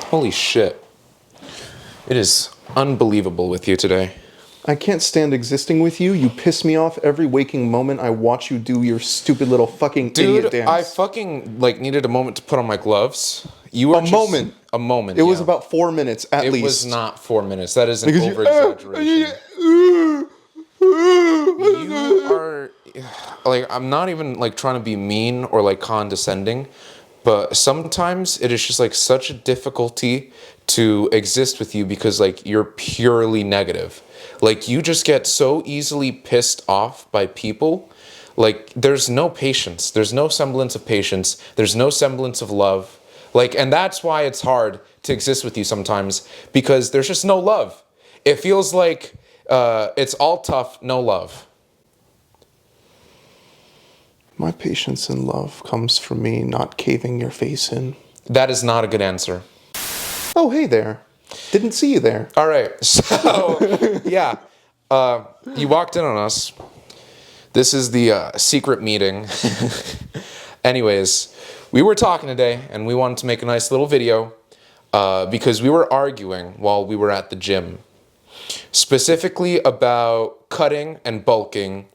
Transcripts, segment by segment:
Holy shit. It is unbelievable with you today. I can't stand existing with you. You piss me off every waking moment I watch you do your stupid little fucking idiot dance. I fucking needed a moment to put on my gloves. You were moment. A moment. It was about 4 minutes at least. It was not 4 minutes. That is an over-exaggeration. You are I'm not even trying to be mean or condescending, but sometimes it is just such a difficulty to exist with you because you're purely negative. You just get so easily pissed off by people. There's no patience. There's no semblance of patience. There's no semblance of love. And that's why it's hard to exist with you sometimes, because there's just no love. It feels like it's all tough, no love. My patience and love comes from me not caving your face in. That is not a good answer. Oh, hey there. Didn't see you there. All right. So, yeah. You walked in on us. This is the secret meeting. Anyways, we were talking today, and we wanted to make a nice little video because we were arguing while we were at the gym. Specifically about cutting and bulking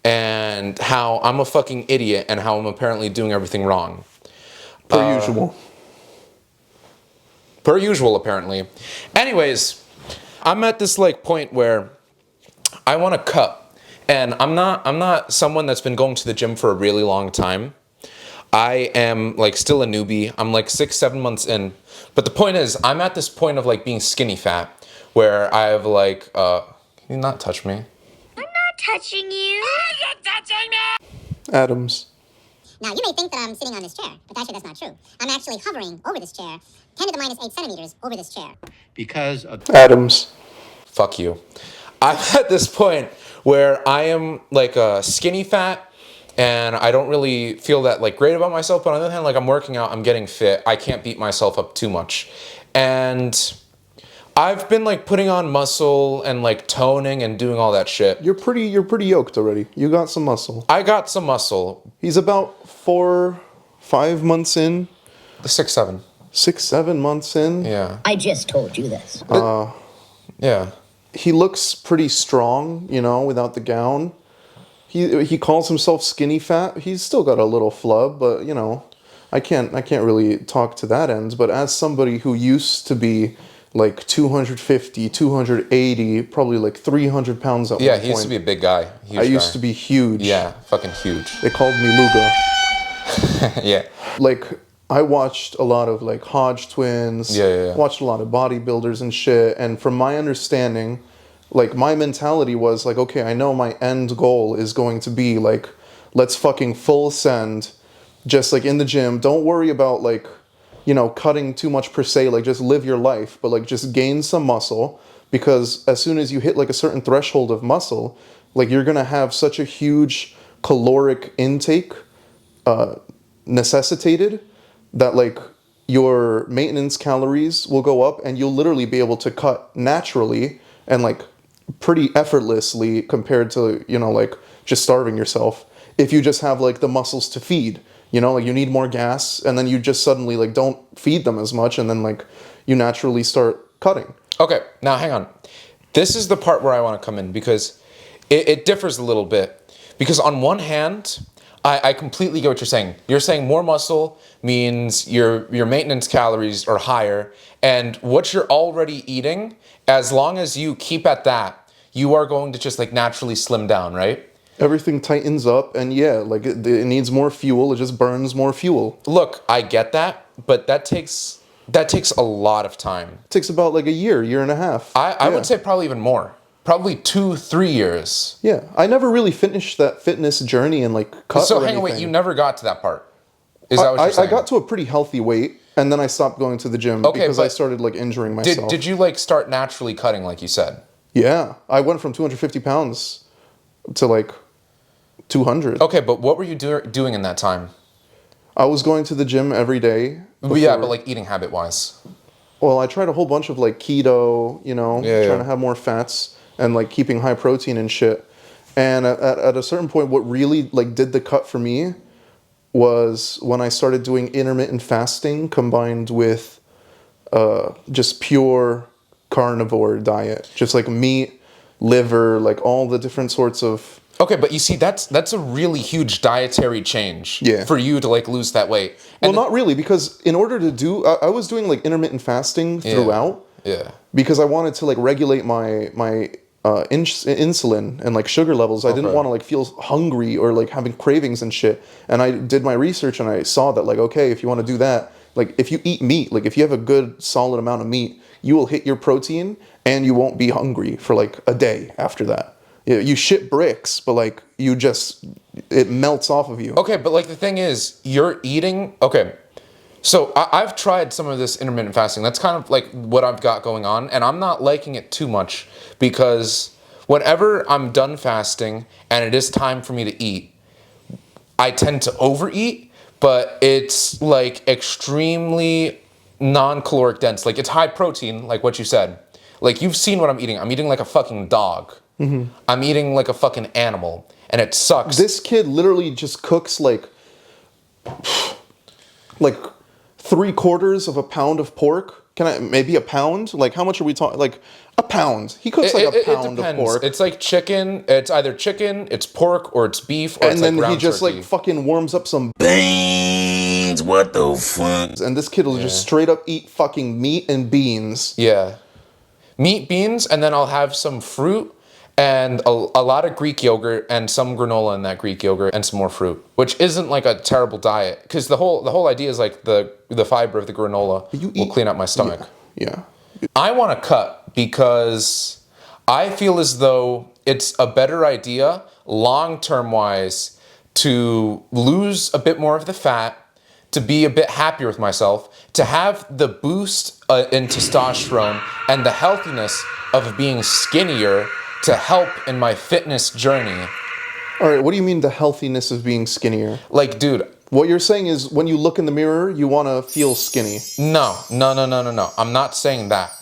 and how I'm a fucking idiot and how I'm apparently doing everything wrong. Per usual. Per usual, apparently. Anyways, I'm at this point where I want to cut, and I'm not someone that's been going to the gym for a really long time. I am still a newbie. I'm 6-7 months in, but the point is, I'm at this point of being skinny fat, where I have can you not touch me? I'm not touching you. You're touching me. Adams. Now, you may think that I'm sitting on this chair, but actually that's not true. I'm actually hovering over this chair, 10 to the minus 8 centimeters over this chair. Because of Adams. Fuck you. I'm at this point where I am skinny fat, and I don't really feel that great about myself, but on the other hand, I'm working out, I'm getting fit, I can't beat myself up too much. And I've been putting on muscle and toning and doing all that shit. You're pretty yoked already. You got some muscle. I got some muscle. He's about 4-5 months in. 6-7. 6-7 months in. Yeah. I just told you this. Yeah. He looks pretty strong, without the gown. He calls himself skinny fat. He's still got a little flub, but I can't really talk to that end. But as somebody who used to be 250, 280, probably 300 pounds at one point. Yeah, he used to be a big guy. I used to be huge. Yeah, fucking huge. They called me Luga. Yeah. I watched a lot of Hodge twins. Yeah. Watched a lot of bodybuilders and shit. And from my understanding, my mentality was okay, I know my end goal is going to be let's fucking full send, just in the gym. Don't worry about cutting too much per se, just live your life, but just gain some muscle, because as soon as you hit a certain threshold of muscle, you're gonna have such a huge caloric intake necessitated that your maintenance calories will go up, and you'll literally be able to cut naturally and pretty effortlessly compared to just starving yourself if you just have the muscles to feed. You need more gas, and then you just suddenly don't feed them as much, and then you naturally start cutting. Okay, now hang on. This is the part where I want to come in, because it differs a little bit. Because on one hand, I completely get what you're saying. You're saying more muscle means your maintenance calories are higher, and what you're already eating, as long as you keep at that, you are going to just naturally slim down, right? Everything tightens up, and yeah, it needs more fuel. It just burns more fuel. Look, I get that, but that takes a lot of time. It takes about a year and a half. I would say probably even more. Probably 2-3 years. Yeah, I never really finished that fitness journey and cut. So hang on, wait, you never got to that part. Is that what you're saying? I got to a pretty healthy weight, and then I stopped going to the gym because I started injuring myself. Did you start naturally cutting like you said? Yeah, I went from 250 pounds to 200. Okay, but what were you doing in that time? I was going to the gym every day. Yeah, but eating habit wise. Well, I tried a whole bunch of keto, trying to have more fats and keeping high protein and shit. And at a certain point, what really did the cut for me was when I started doing intermittent fasting combined with just pure carnivore diet, just like meat, liver, like all the different sorts of. Okay, but you see, that's a really huge dietary change Yeah. for you to like lose that weight. Well, And not really, because in order to do, I was doing like intermittent fasting throughout. Yeah. Because I wanted to like regulate my insulin and like sugar levels. I didn't Okay. want to like feel hungry or like having cravings and shit. And I did my research and I saw that like, okay, if you want to do that, like if you eat meat, like if you have a good solid amount of meat, you will hit your protein and you won't be hungry for like a day after that. You shit bricks, but like you just, it melts off of you. Okay, but like the thing is, you're eating. Okay, so I've tried some of this intermittent fasting. That's kind of like what I've got going on, and I'm not liking it too much because whenever I'm done fasting and it is time for me to eat, I tend to overeat, but it's like extremely non-caloric dense. Like it's high protein, like what you said. Like you've seen what I'm eating. I'm eating like a fucking dog. I'm eating like a fucking animal, and it sucks. This kid literally just cooks like 3/4 of a pound of pork. Can I maybe a pound? Like how much are we talking? Like a pound. He cooks like a pound of pork. It's like chicken. It's either chicken, it's pork, or it's beef, or And it's then like ground he just turkey. like fucking warms up some Beans, what the fuck? and this kid will just straight up eat fucking meat and beans. Yeah. Meat, beans, and then I'll have some fruit and a lot of Greek yogurt and some granola in that Greek yogurt and some more fruit, which isn't like a terrible diet because the whole idea is like the fiber of the granola will clean up my stomach. Yeah. I want to cut because I feel as though it's a better idea long-term wise to lose a bit more of the fat, to be a bit happier with myself, to have the boost in testosterone and the healthiness of being skinnier to help in my fitness journey. All right, what do you mean the healthiness of being skinnier? Like, dude, What you're saying is when you look in the mirror, you want to feel skinny. no. I'm not saying that.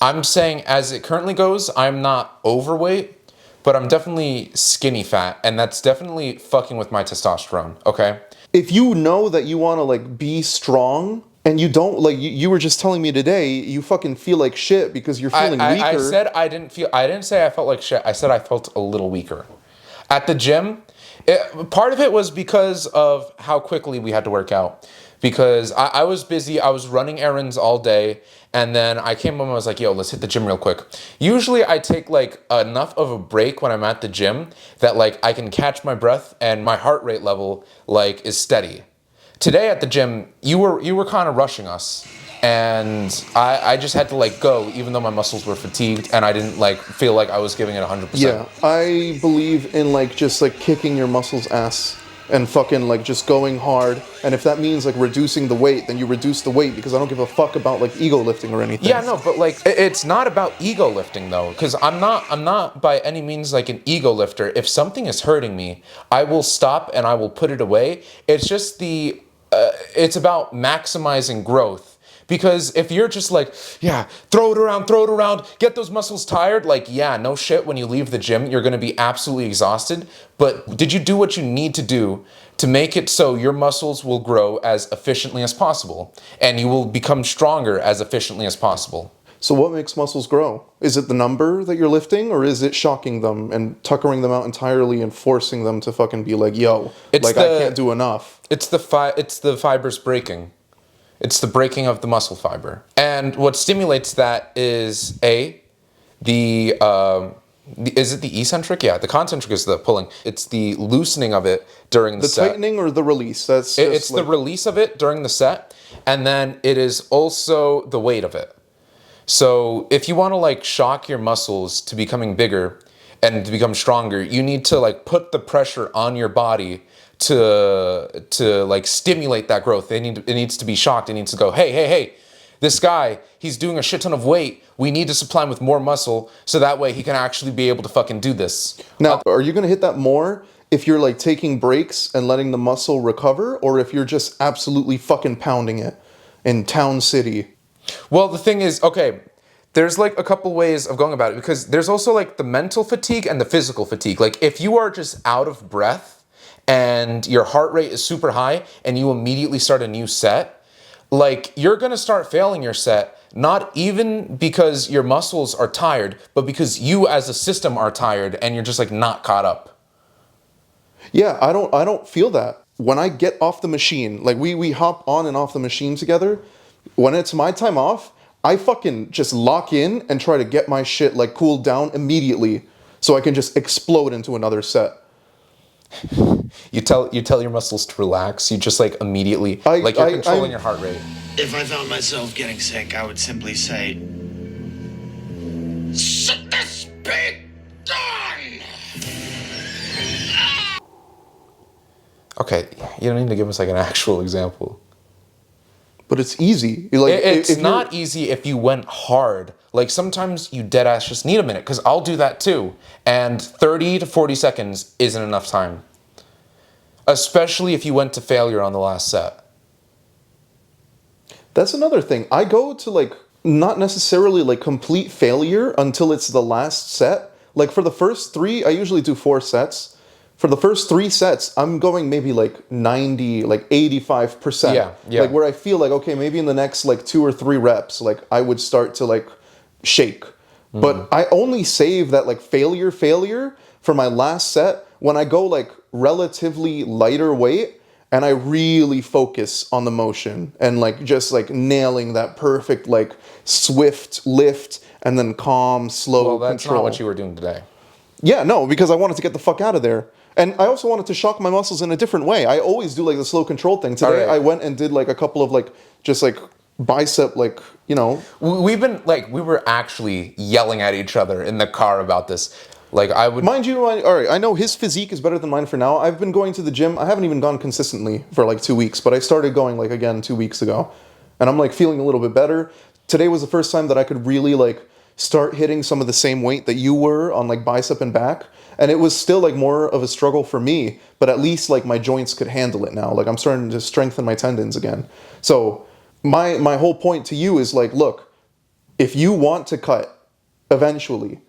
I'm saying as it currently goes, I'm not overweight, but I'm definitely skinny fat, and that's definitely fucking with my testosterone, okay? If you know that you want to like be strong and you don't like you were just telling me today, you fucking feel like shit because you're feeling weaker. I said I didn't say I felt like shit. I said I felt a little weaker. At the gym, part of it was because of how quickly we had to work out. Because I was busy, I was running errands all day, and then I came home and I was like, yo, let's hit the gym real quick. Usually I take like enough of a break when I'm at the gym that like I can catch my breath and my heart rate level like is steady. Today at the gym, you were kind of rushing us, and I just had to like go even though my muscles were fatigued and I didn't like feel like I was giving it 100%. Yeah, I believe in like just like kicking your muscles ass and fucking like just going hard. And if that means like reducing the weight, then you reduce the weight because I don't give a fuck about like ego lifting or anything. Yeah, no, but like it's not about ego lifting though, because I'm not by any means like an ego lifter. If something is hurting me, I will stop and I will put it away. It's just it's about maximizing growth. Because if you're just like, yeah, throw it around, get those muscles tired, like, yeah, no shit, when you leave the gym, you're gonna be absolutely exhausted. But did you do what you need to do to make it so your muscles will grow as efficiently as possible? And you will become stronger as efficiently as possible. So what makes muscles grow? Is it the number that you're lifting, or is it shocking them and tuckering them out entirely and forcing them to fucking be like, yo, It's like I can't do enough? It's the fibers breaking. It's the breaking of the muscle fiber. And what stimulates that is is it the eccentric? Yeah, the concentric is the pulling. It's the loosening of it during the set. Tightening or the release? That's It's the release of it during the set, and then it is also the weight of it. So if you want to like shock your muscles to becoming bigger and to become stronger, you need to like put the pressure on your body to like stimulate that growth. It needs to be shocked. It needs to go, hey, this guy, he's doing a shit ton of weight. We need to supply him with more muscle so that way he can actually be able to fucking do this. Now, are you going to hit that more if you're like taking breaks and letting the muscle recover, or if you're just absolutely fucking pounding it in Town City? Well, the thing is, okay, there's like a couple ways of going about it because there's also like the mental fatigue and the physical fatigue. Like if you are just out of breath and your heart rate is super high and you immediately start a new set, like you're gonna start failing your set, Not even because your muscles are tired, but because you as a system are tired and you're just like not caught up. Yeah, I don't feel that. When I get off the machine, like we hop on and off the machine together, when it's my time off, I fucking just lock in and try to get my shit like cooled down immediately so I can just explode into another set. You tell your muscles to relax. You just like immediately like you're controlling your heart rate. If I found myself getting sick, I would simply say, "Shut the speed on!" Okay, you don't need to give us like an actual example. But it's easy. Like It's if not easy if you went hard. Like sometimes you dead ass just need a minute, because I'll do that too. And 30 to 40 seconds isn't enough time. Especially if you went to failure on the last set. That's another thing. I go to like not necessarily like complete failure until it's the last set. Like for the first 3, I usually do 4 sets. For the first 3 sets, I'm going maybe like 90, like 85%. Yeah. Like where I feel like, okay, maybe in the next like 2 or 3 reps, like I would start to like shake. But I only save that like failure for my last set when I go like relatively lighter weight and I really focus on the motion and like just like nailing that perfect like swift lift and then calm, slow Well, that's control. not what you were doing today. Yeah, no, because I wanted to get the fuck out of there. And I also wanted to shock my muscles in a different way. I always do like the slow control thing. Today Alright. I went and did like a couple of like just like bicep like, you know. We've been like, we were actually yelling at each other in the car about this. Like I would. Mind you, all right, I know his physique is better than mine for now. I've been going to the gym. I haven't even gone consistently for like 2 weeks, but I started going like again 2 weeks ago. And I'm like feeling a little bit better. Today was the first time that I could really like start hitting some of the same weight that you were on like bicep and back. And it was still like more of a struggle for me, but at least like my joints could handle it now. Like I'm starting to strengthen my tendons again. So my whole point to you is like, look, if you want to cut eventually,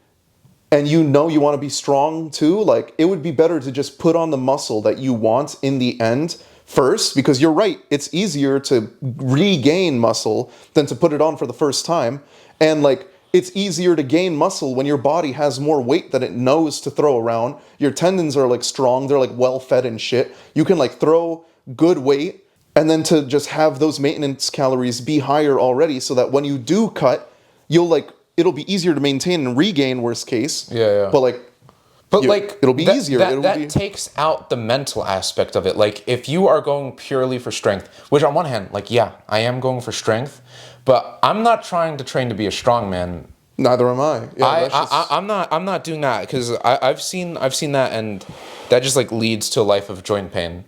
and you know you want to be strong too, like it would be better to just put on the muscle that you want in the end first, because you're right, it's easier to regain muscle than to put it on for the first time. And like it's easier to gain muscle when your body has more weight that it knows to throw around. Your tendons are like strong, they're like well fed and shit. You can like throw good weight and then to just have those maintenance calories be higher already so that when you do cut, you'll like it'll be easier to maintain and regain worst case. Yeah. But like it'll be easier. That takes out the mental aspect of it. Like if you are going purely for strength, which on one hand, like yeah, I am going for strength, but I'm not trying to train to be a strongman. Neither am I. Yeah, I'm not doing that because I've seen that, and that just like leads to a life of joint pain.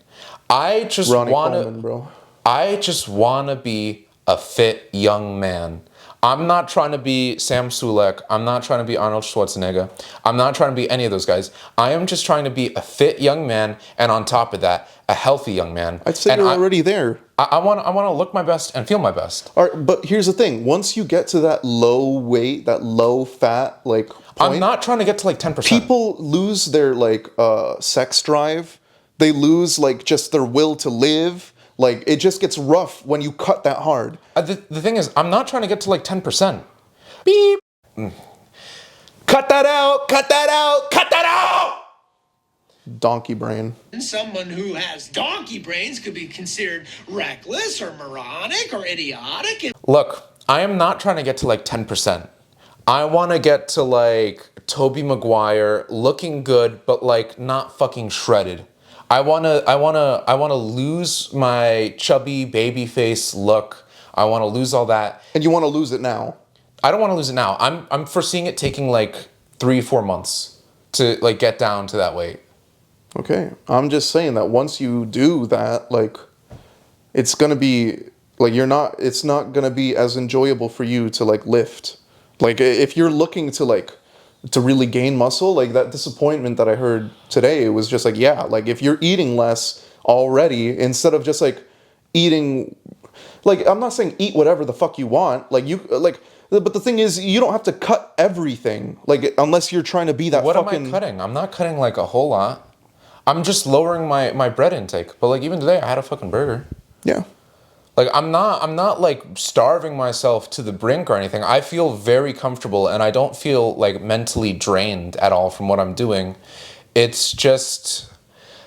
I just Ronnie want Coleman, bro. I just want to be a fit young man. I'm not trying to be Sam Sulek. I'm not trying to be Arnold Schwarzenegger. I'm not trying to be any of those guys. I am just trying to be a fit young man, and on top of that, a healthy young man. I'd say and you're already there. I want to look my best and feel my best. All right, but here's the thing. Once you get to that low weight, that low fat, like point, I'm not trying to get to like 10%. people lose their like sex drive. They lose like just their will to live. Like it just gets rough when you cut that hard. The thing is, I'm not trying to get to like 10%. Beep. Cut that out. Cut that out. Cut that out. Donkey brain. Someone who has donkey brains could be considered reckless or moronic or idiotic. Look, I am not trying to get to like 10%. I want to get to like Tobey Maguire, looking good, but like not fucking shredded. I wanna lose my chubby baby face look. I want to lose all that. And you want to lose it now. I don't want to lose it now. I'm foreseeing it taking like 3-4 months to like get down to that weight. Okay. I'm just saying that once you do that, like it's gonna be like it's not gonna be as enjoyable for you to like lift. Like if you're looking to like to really gain muscle, like that disappointment that I heard today was just like, yeah, like if you're eating less already, instead of just like eating, like I'm not saying eat whatever the fuck you want, like you like, but the thing is you don't have to cut everything, like unless you're trying to be that What fucking. am I cutting? I'm not cutting like a whole lot. I'm just lowering my bread intake. But like even today I had a fucking burger. Yeah. Like I'm not like starving myself to the brink or anything. I feel very comfortable and I don't feel like mentally drained at all from what I'm doing. It's just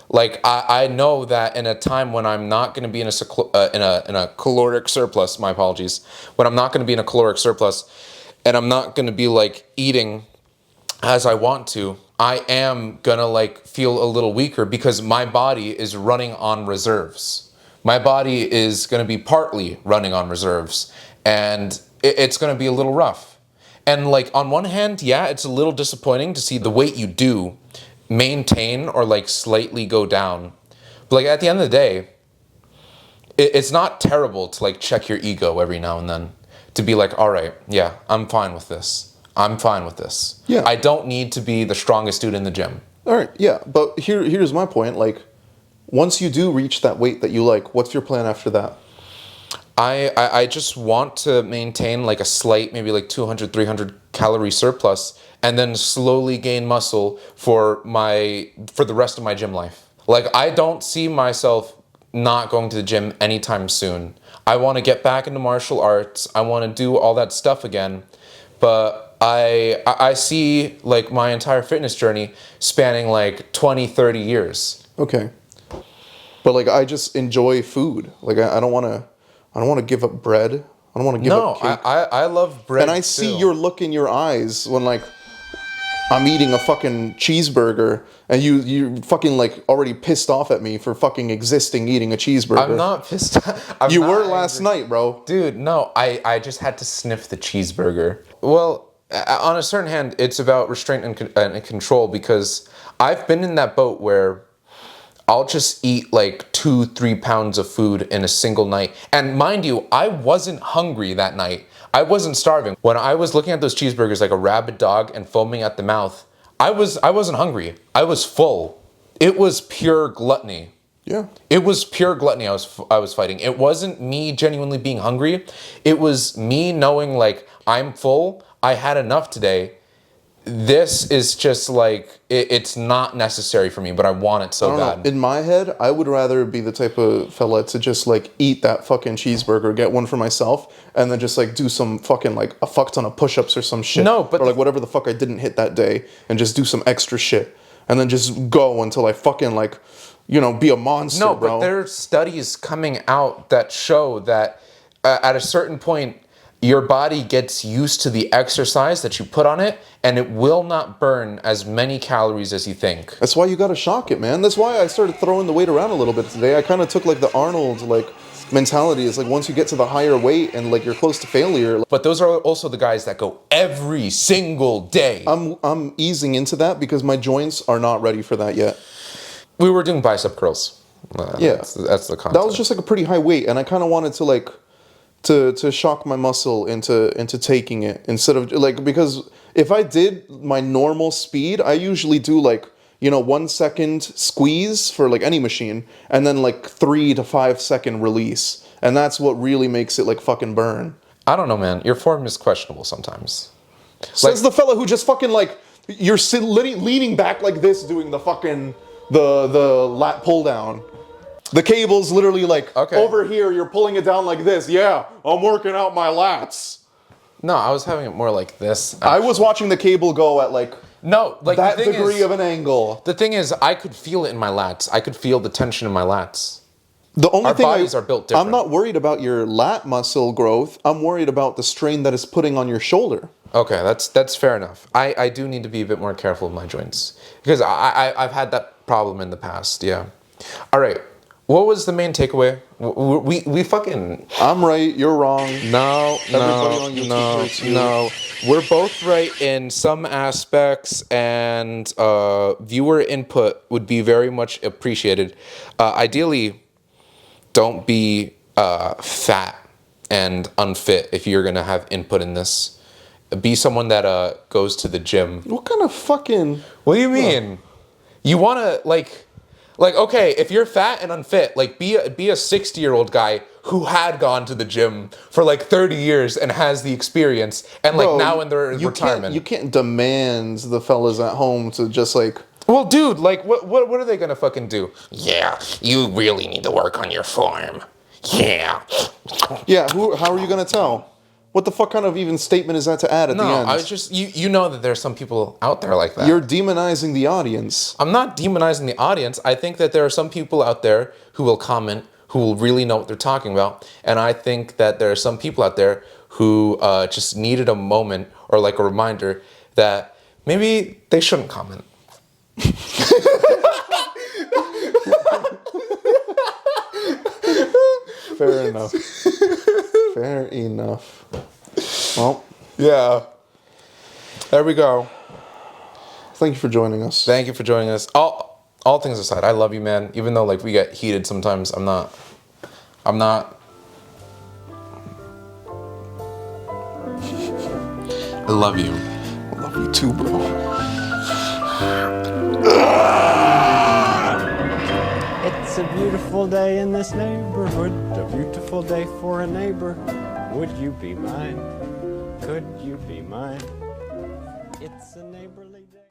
like I know that in a time when I'm not going to be in a caloric surplus, my apologies, when I'm not going to be in a caloric surplus and I'm not going to be like eating as I want to, I am gonna like feel a little weaker because my body is running on reserves. My body is gonna be partly running on reserves, and it's gonna be a little rough. And like on one hand, yeah, it's a little disappointing to see the weight you do maintain or like slightly go down. But like at the end of the day, it's not terrible to like check your ego every now and then. To be like, all right, yeah, I'm fine with this. I'm fine with this. Yeah. I don't need to be the strongest dude in the gym. All right, yeah, but here's my point. Like, once you do reach that weight that you like, what's your plan after that? I just want to maintain like a slight, maybe like 200, 300 calorie surplus and then slowly gain muscle for the rest of my gym life. Like, I don't see myself not going to the gym anytime soon. I want to get back into martial arts. I want to do all that stuff again. But I see like my entire fitness journey spanning like 20, 30 years. Okay, but like I just enjoy food. Like I don't want to give up bread. I don't want to give No, up cake. I love bread. And I see too. your look in your eyes when like I'm eating a fucking cheeseburger and you fucking like already pissed off at me for fucking existing eating a cheeseburger. I'm not pissed. I'm You not were angry. last night, bro. Dude, no, I just had to sniff the cheeseburger. Well, on a certain hand, it's about restraint and control because I've been in that boat where I'll just eat like 2-3 pounds of food in a single night. And mind you, I wasn't hungry that night. I wasn't starving. When I was looking at those cheeseburgers like a rabid dog and foaming at the mouth, I wasn't hungry. I was full. It was pure gluttony. Yeah. It was pure gluttony I was fighting. It wasn't me genuinely being hungry. It was me knowing like I'm full. I had enough today. This is just like it's not necessary for me, but I want it so I don't bad. know. In my head, I would rather be the type of fella to just like eat that fucking cheeseburger, get one for myself, and then just like do some fucking like a fuck ton of push-ups or some shit. No, but or like whatever the fuck I didn't hit that day, and just do some extra shit, and then just go until I fucking like, be a monster, No, bro. but there's studies coming out that show that at a certain point, your body gets used to the exercise that you put on it, and it will not burn as many calories as you think. That's why you gotta shock it, man. That's why I started throwing the weight around a little bit today. I kind of took like the Arnold like mentality. It's like once you get to the higher weight and like you're close to failure. But those are also the guys that go every single day. I'm easing into that because my joints are not ready for that yet. We were doing bicep curls. Yeah. That's the concept. That was just like a pretty high weight, and I kind of wanted to like to shock my muscle into taking it instead of like, because if I did my normal speed, I usually do like 1 second squeeze for like any machine, and then like 3 to 5 second release, and that's what really makes it like fucking burn. I don't know, man. Your form is questionable sometimes. Says the fella who just fucking like you're leaning back like this doing the fucking the lat pull down. The cable's literally like over here, you're pulling it down like this. Yeah, I'm working out my lats. No, I was having it more like this. I was watching the cable go at like that degree of an angle. The thing is, I could feel it in my lats. I could feel the tension in my lats. The only Our thing bodies are built different. I'm not worried about your lat muscle growth. I'm worried about the strain that it's putting on your shoulder. Okay, that's fair enough. I do need to be a bit more careful with my joints because I've had that problem in the past. Yeah. All right. What was the main takeaway? We fucking. I'm right. You're wrong. No. Everybody on YouTube hates you. No. We're both right in some aspects, and viewer input would be very much appreciated. Ideally, don't be fat and unfit if you're gonna have input in this. Be someone that goes to the gym. What kind of fucking? What do you mean? You wanna like okay, if you're fat and unfit, like be a 60-year-old guy who had gone to the gym for like 30 years and has the experience, and like now in their retirement. You can't demand the fellas at home to just like. Well, dude, like what are they gonna fucking do? Yeah, you really need to work on your form. Yeah. Yeah, how are you gonna tell? What the fuck kind of even statement is that to add at the No, end? I was just you know that there's some people out there like that. You're demonizing the audience. I'm not demonizing the audience. I think that there are some people out there who will comment, who will really know what they're talking about, and I think that there are some people out there who just needed a moment or like a reminder that maybe they shouldn't comment. Fair enough. Fair enough. Well, Yeah. There we go. thank you for joining us. Thank you for joining us. All things aside, I love you, man. Even though like we get heated sometimes, I'm not. I love you. I love you too, bro. It's a beautiful day in this neighborhood, a beautiful day for a neighbor. Would you be mine? Could you be mine? It's a neighborly day.